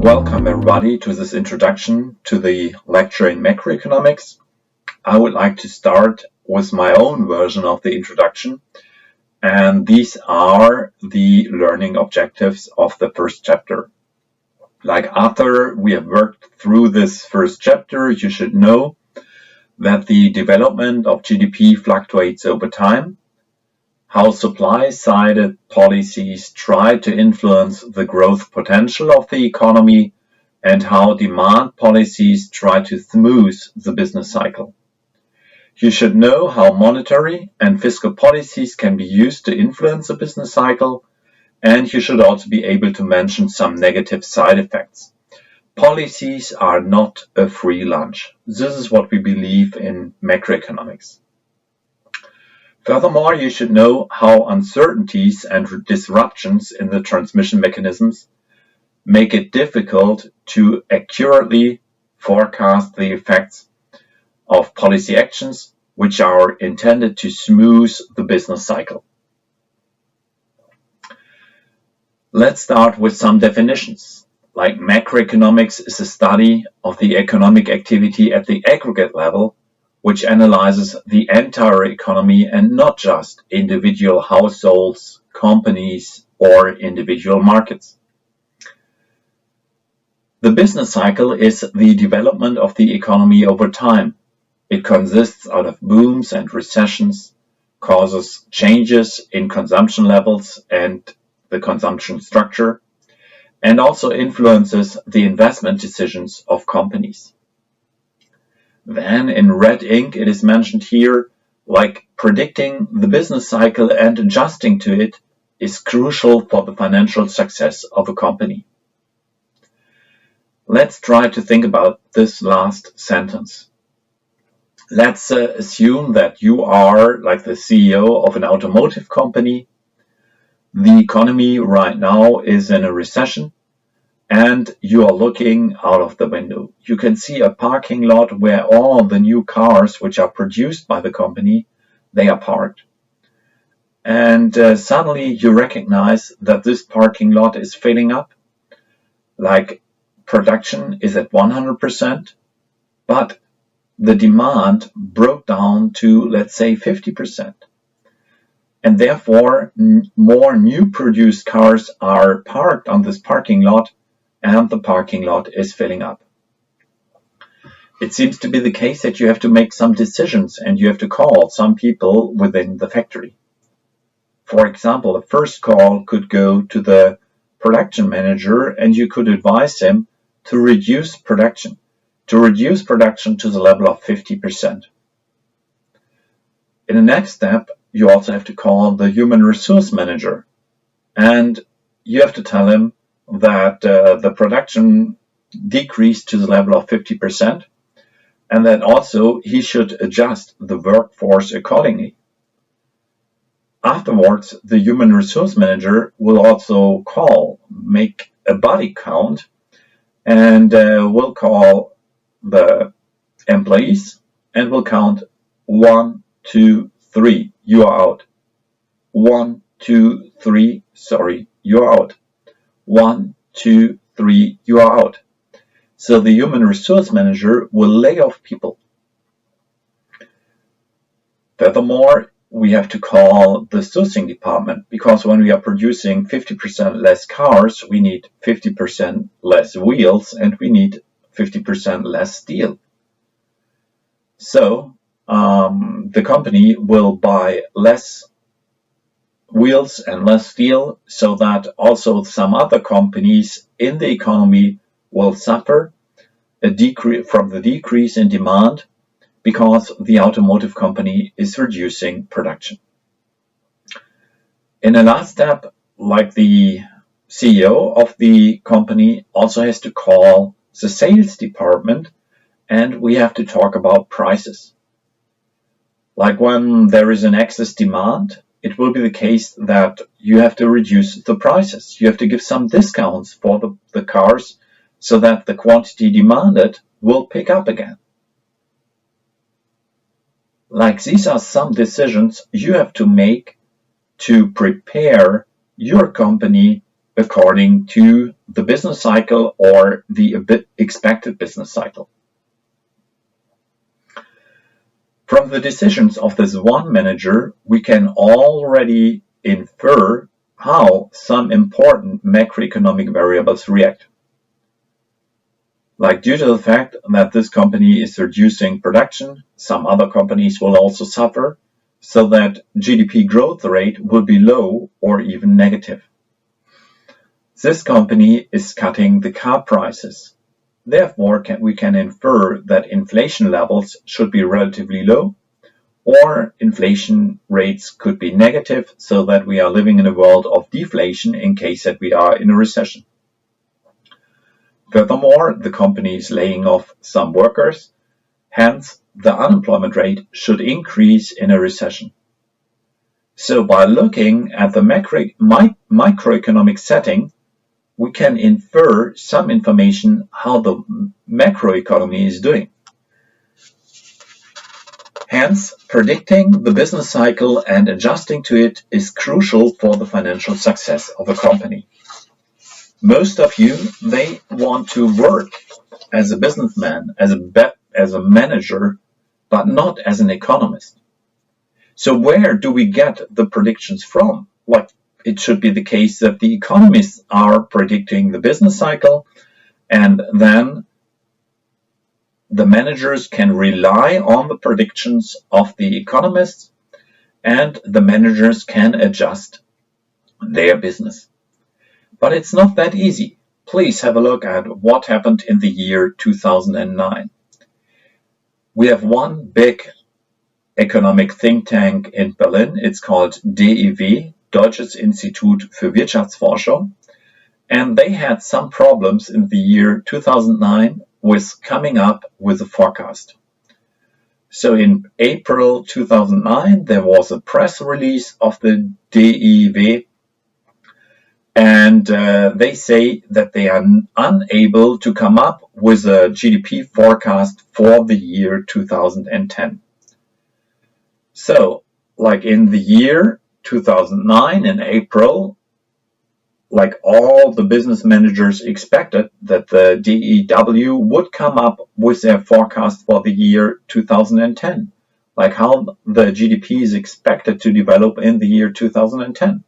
Welcome everybody to this introduction to the lecture in macroeconomics. I would like to start with my own version of the introduction, and these are the learning objectives of the first chapter. Like after we have worked through this first chapter, you should know that the development of GDP fluctuates over time, how supply-sided policies try to influence the growth potential of the economy, and how demand policies try to smooth the business cycle. You should know how monetary and fiscal policies can be used to influence the business cycle, and you should also be able to mention some negative side effects. Policies are not a free lunch. This is what we believe in macroeconomics. Furthermore, you should know how uncertainties and disruptions in the transmission mechanisms make it difficult to accurately forecast the effects of policy actions which are intended to smooth the business cycle. Let's start with some definitions. Like macroeconomics is a study of the economic activity at the aggregate level, which analyzes the entire economy and not just individual households, companies, or individual markets. The business cycle is the development of the economy over time. It consists out of booms and recessions, causes changes in consumption levels and the consumption structure, and also influences the investment decisions of companies. Then in red ink it is mentioned here, like predicting the business cycle and adjusting to it is crucial for the financial success of a company. Let's try to think about this last sentence. Let's assume that you are like the CEO of an automotive company. The economy right now is in a recession, and you are looking out of the window. You can see a parking lot where all the new cars which are produced by the company, they are parked. And suddenly you recognize that this parking lot is filling up. Like production is at 100%, but the demand broke down to, let's say, 50%. And therefore, more new produced cars are parked on this parking lot, and the parking lot is filling up. It seems to be the case that you have to make some decisions and you have to call some people within the factory. For example, the first call could go to the production manager and you could advise him to reduce production to the level of 50%. In the next step, you also have to call the human resource manager and you have to tell him that the production decreased to the level of 50% and that also he should adjust the workforce accordingly. Afterwards, the human resource manager will also make a body count and will call the employees and will count 1, 2, 3, you are out. 1, 2, 3, sorry, you are out. 1, 2, 3, you are out. So the human resource manager will lay off people. Furthermore, we have to call the sourcing department because when we are producing 50% less cars, we need 50% less wheels and we need 50% less steel. So the company will buy less wheels and less steel so that also some other companies in the economy will suffer from the decrease in demand because the automotive company is reducing production. In the last step, like the CEO of the company also has to call the sales department and we have to talk about prices. Like when there is an excess demand, it will be the case that you have to reduce the prices. You have to give some discounts for the cars so that the quantity demanded will pick up again. Like these are some decisions you have to make to prepare your company according to the business cycle or the expected business cycle. From the decisions of this one manager, we can already infer how some important macroeconomic variables react. Like due to the fact that this company is reducing production, some other companies will also suffer, so that GDP growth rate will be low or even negative. This company is cutting the car prices. Therefore, we can infer that inflation levels should be relatively low, or inflation rates could be negative, so that we are living in a world of deflation in case that we are in a recession. Furthermore, the company is laying off some workers, hence the unemployment rate should increase in a recession. So by looking at the microeconomic setting, we can infer some information how the macroeconomy is doing. Hence, predicting the business cycle and adjusting to it is crucial for the financial success of a company. Most of you, they want to work as a businessman, as a manager, but not as an economist. So where do we get the predictions from? Like, it should be the case that the economists are predicting the business cycle, and then the managers can rely on the predictions of the economists, and the managers can adjust their business. But it's not that easy. Please have a look at what happened in the year 2009. We have one big economic think tank in Berlin. It's called DIW, Deutsches Institut für Wirtschaftsforschung, and they had some problems in the year 2009 with coming up with a forecast. So in April 2009, there was a press release of the DIW, and they say that they are unable to come up with a GDP forecast for the year 2010. So, like in the year 2009 in April, like all the business managers expected that the DIW would come up with their forecast for the year 2010, like how the GDP is expected to develop in the year 2010.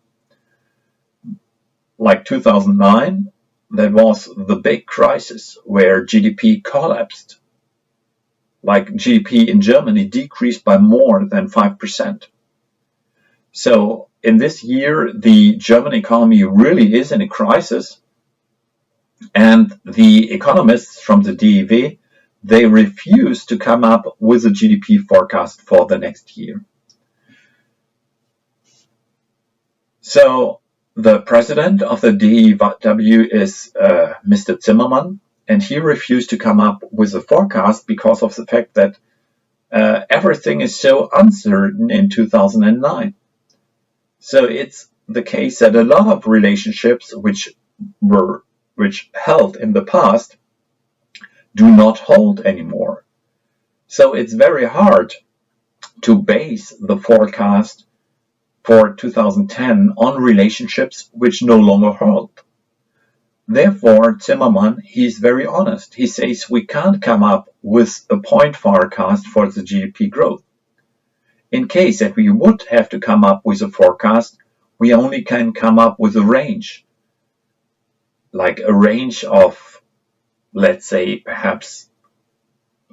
Like 2009, that was the big crisis where GDP collapsed. Like GDP in Germany decreased by more than 5%. So in this year, the German economy really is in a crisis, and the economists from the DIW, they refuse to come up with a GDP forecast for the next year. So the president of the DIW is Mr. Zimmermann, and he refused to come up with a forecast because of the fact that everything is so uncertain in 2009. So it's the case that a lot of relationships which held in the past do not hold anymore. So it's very hard to base the forecast for 2010 on relationships which no longer hold. Therefore, Zimmermann, he's very honest. He says we can't come up with a point forecast for the GDP growth. In case that we would have to come up with a forecast, we only can come up with a range. Like a range of, let's say, perhaps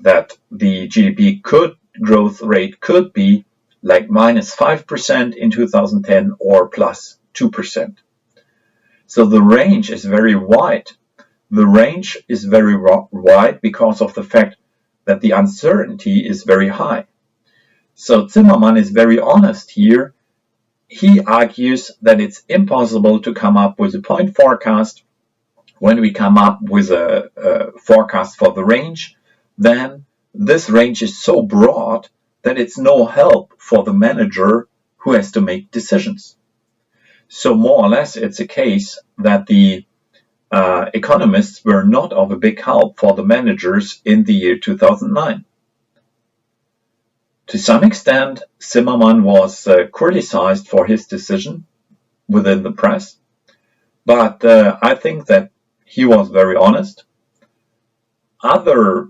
that the GDP growth rate could be like -5% in 2010 or plus 2%. So the range is very wide. The range is very wide because of the fact that the uncertainty is very high. So Zimmermann is very honest here. He argues that it's impossible to come up with a point forecast. When we come up with a forecast for the range, then this range is so broad that it's no help for the manager who has to make decisions. So more or less it's a case that the economists were not of a big help for the managers in the year 2009. To some extent, Zimmermann was criticized for his decision within the press, But I think that he was very honest. Other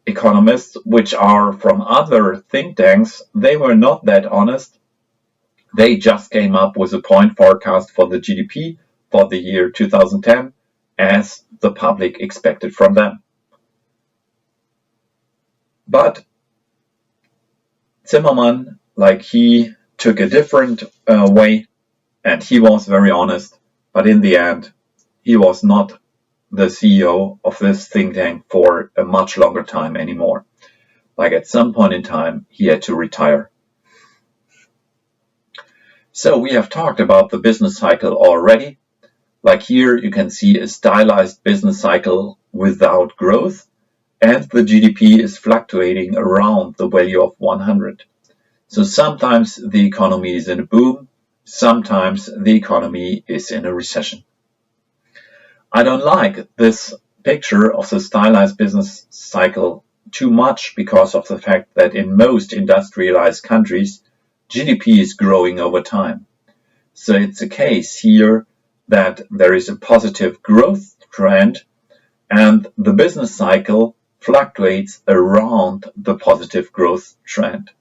economists, which are from other think tanks, they were not that honest. They just came up with a point forecast for the GDP for the year 2010 as the public expected from them. But Zimmermann, like, he took a different way, and he was very honest. But in the end, he was not the CEO of this think tank for a much longer time anymore. Like, at some point in time, he had to retire. So we have talked about the business cycle already. Like, here you can see a stylized business cycle without growth, and the GDP is fluctuating around the value of 100. So sometimes the economy is in a boom, sometimes the economy is in a recession. I don't like this picture of the stylized business cycle too much because of the fact that in most industrialized countries, GDP is growing over time. So it's a case here that there is a positive growth trend, and the business cycle fluctuates around the positive growth trend.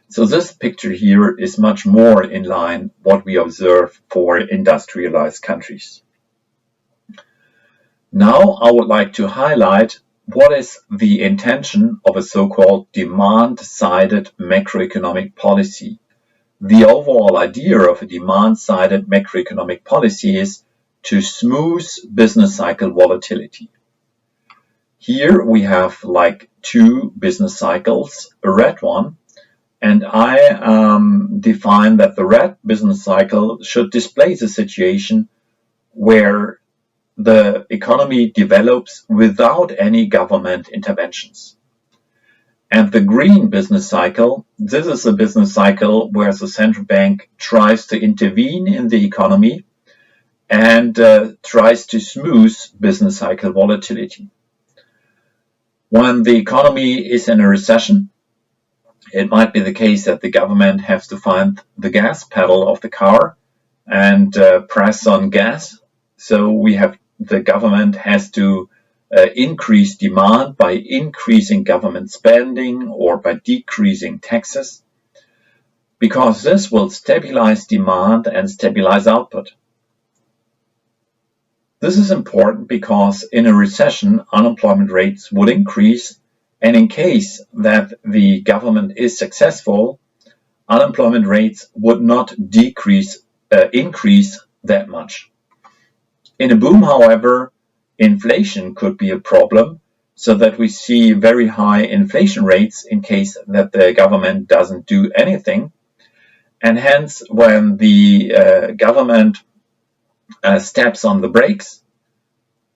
So this picture here is much more in line what we observe for industrialized countries. Now I would like to highlight what is the intention of a so-called demand-sided macroeconomic policy. The overall idea of a demand-sided macroeconomic policy is to smooth business cycle volatility. Here we have like two business cycles, a red one, and I define that the red business cycle should display the situation where the economy develops without any government interventions. And the green business cycle, this is a business cycle where the central bank tries to intervene in the economy and tries to smooth business cycle volatility. When the economy is in a recession, it might be the case that the government has to find the gas pedal of the car and press on gas. So the government has to increase demand by increasing government spending or by decreasing taxes, because this will stabilize demand and stabilize output. This is important because in a recession, unemployment rates would increase, and in case that the government is successful, unemployment rates would not increase that much. In a boom, however, inflation could be a problem, so that we see very high inflation rates in case that the government doesn't do anything. And hence, when the government steps on the brakes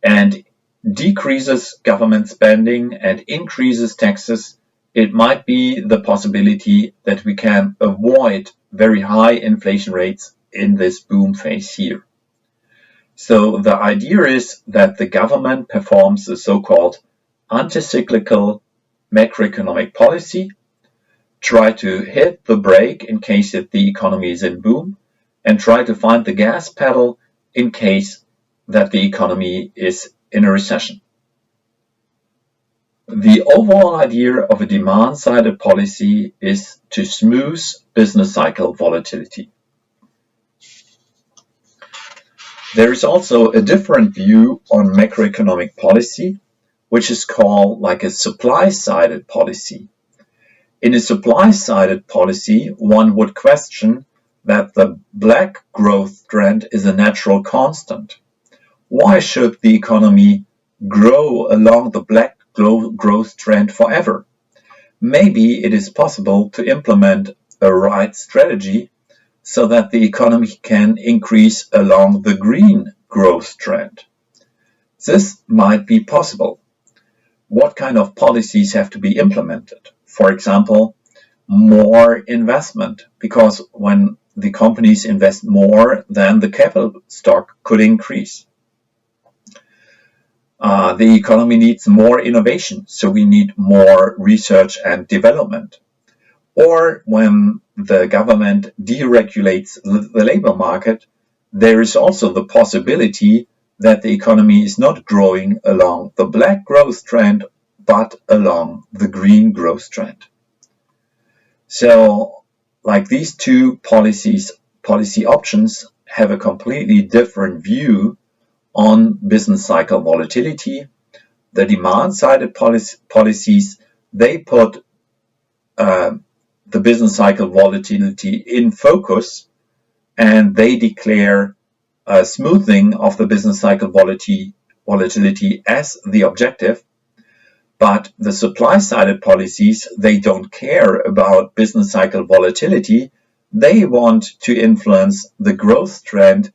and decreases government spending and increases taxes, it might be the possibility that we can avoid very high inflation rates in this boom phase here. So the idea is that the government performs a so-called anti-cyclical macroeconomic policy, try to hit the brake in case that the economy is in boom, and try to find the gas pedal in case that the economy is in a recession. The overall idea of a demand-sided policy is to smooth business cycle volatility. There is also a different view on macroeconomic policy, which is called like a supply-sided policy. In a supply-sided policy, one would question that the black growth trend is a natural constant. Why should the economy grow along the black growth trend forever? Maybe it is possible to implement a right strategy so that the economy can increase along the green growth trend. This might be possible. What kind of policies have to be implemented? For example, more investment, because when the companies invest more, then the capital stock could increase. The economy needs more innovation, so we need more research and development. Or when the government deregulates the labor market, there is also the possibility that the economy is not growing along the black growth trend, but along the green growth trend. So, like these two policy options have a completely different view on business cycle volatility. The demand-sided policies, they put the business cycle volatility in focus, and they declare a smoothing of the business cycle volatility as the objective. But the supply-sided policies, they don't care about business cycle volatility. They want to influence the growth trend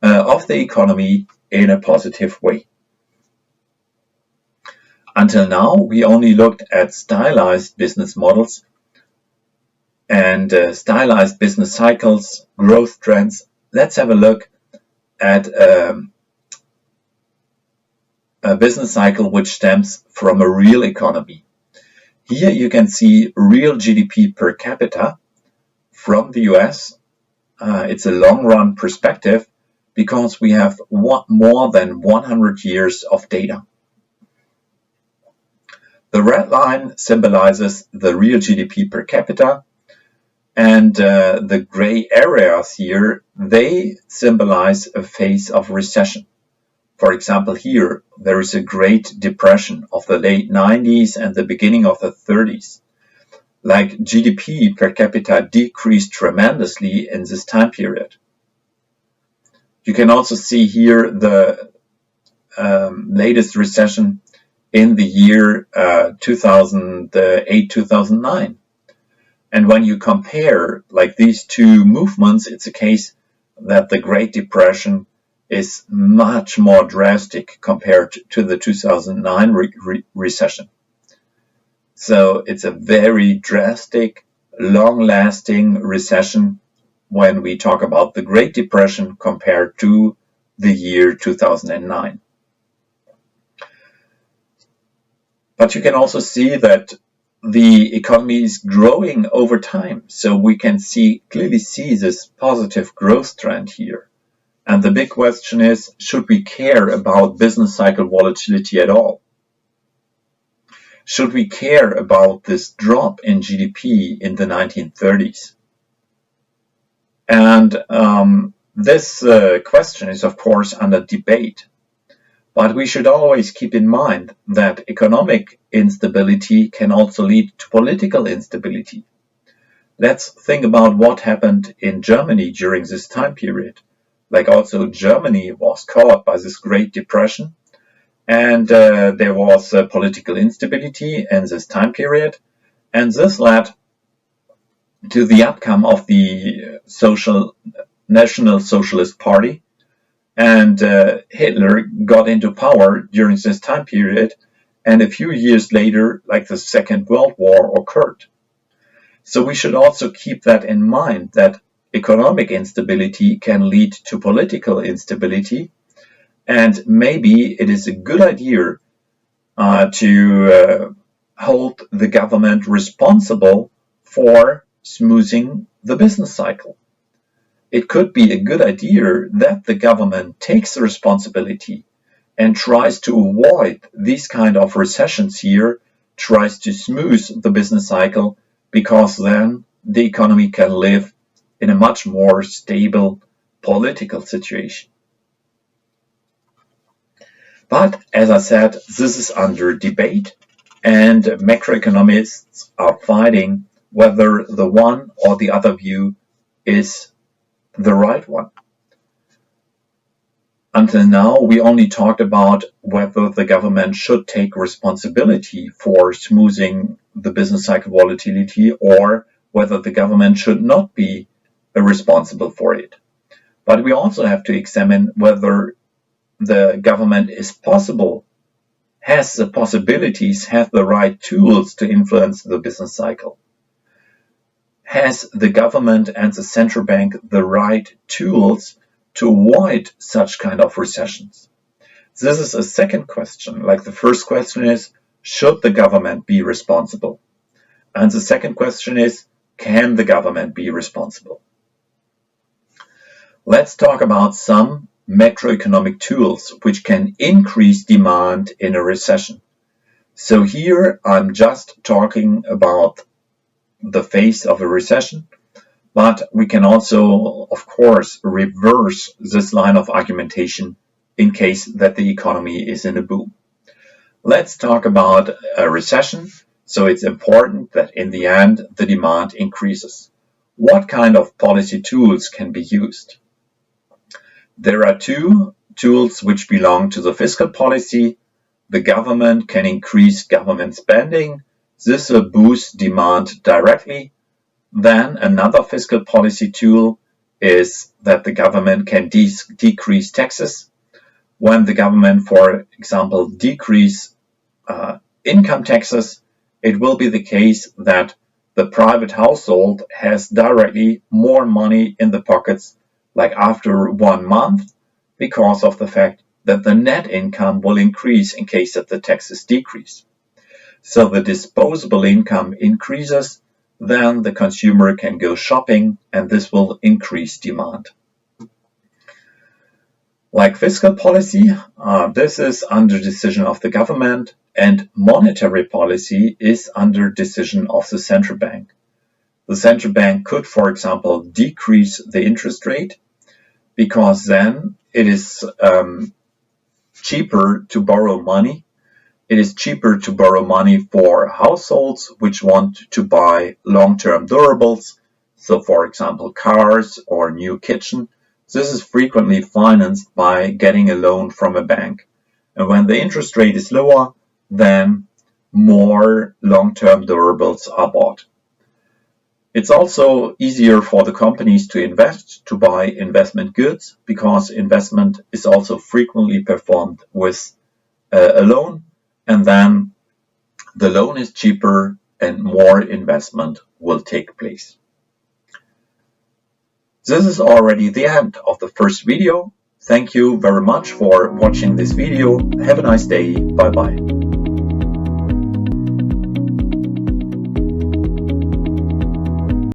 of the economy in a positive way. Until now, we only looked at stylized business models and stylized business cycles, growth trends. Let's have a look at a business cycle which stems from a real economy. Here you can see real GDP per capita from the US. It's a long-run perspective because we have more than 100 years of data. The red line symbolizes the real GDP per capita, and the gray areas here, they symbolize a phase of recession. For example, here there is a Great Depression of the late 90s and the beginning of the 30s. Like GDP per capita decreased tremendously in this time period. You can also see here the latest recession in the year 2008-2009. And when you compare like these two movements, it's a case that the Great Depression is much more drastic compared to the 2009 recession. So it's a very drastic, long-lasting recession when we talk about the Great Depression compared to the year 2009. But you can also see that the economy is growing over time. So we can clearly see this positive growth trend here. And the big question is, should we care about business cycle volatility at all? Should we care about this drop in GDP in the 1930s? And this question is, of course, under debate. But we should always keep in mind that economic instability can also lead to political instability. Let's think about what happened in Germany during this time period. Like also Germany was caught by this Great Depression, and there was political instability in this time period, and this led to the outcome of the National Socialist Party, and Hitler got into power during this time period, and a few years later, like the Second World War occurred. So we should also keep that in mind, that economic instability can lead to political instability, and maybe it is a good idea to hold the government responsible for smoothing the business cycle. It could be a good idea that the government takes the responsibility and tries to avoid these kind of recessions here, tries to smooth the business cycle, because then the economy can live in a much more stable political situation. But as I said, this is under debate, and macroeconomists are fighting whether the one or the other view is the right one. Until now, we only talked about whether the government should take responsibility for smoothing the business cycle volatility, or whether the government should not be responsible for it. But we also have to examine whether the government has the possibilities, has the right tools to influence the business cycle. Has the government and the central bank the right tools to avoid such kind of recessions? This is a second question. Like the first question is, should the government be responsible? And the second question is, can the government be responsible? Let's talk about some macroeconomic tools which can increase demand in a recession. So here I'm just talking about the phase of a recession, but we can also, of course, reverse this line of argumentation in case that the economy is in a boom. Let's talk about a recession. So it's important that in the end the demand increases. What kind of policy tools can be used? There are two tools which belong to the fiscal policy. The government can increase government spending. This will boost demand directly. Then another fiscal policy tool is that the government can decrease taxes. When the government, for example, decrease income taxes, it will be the case that the private household has directly more money in the pockets, like after 1 month, because of the fact that the net income will increase in case that the taxes decrease. So the disposable income increases, then the consumer can go shopping, and this will increase demand. Like fiscal policy, this is under decision of the government, and monetary policy is under decision of the central bank. The central bank could, for example, decrease the interest rate, because then it is cheaper to borrow money. It is cheaper to borrow money for households which want to buy long-term durables. So, for example, cars or new kitchen. This is frequently financed by getting a loan from a bank. And when the interest rate is lower, then more long-term durables are bought. It's also easier for the companies to invest, to buy investment goods, because investment is also frequently performed with a loan. And then the loan is cheaper and more investment will take place. This is already the end of the first video. Thank you very much for watching this video. Have a nice day. Bye bye.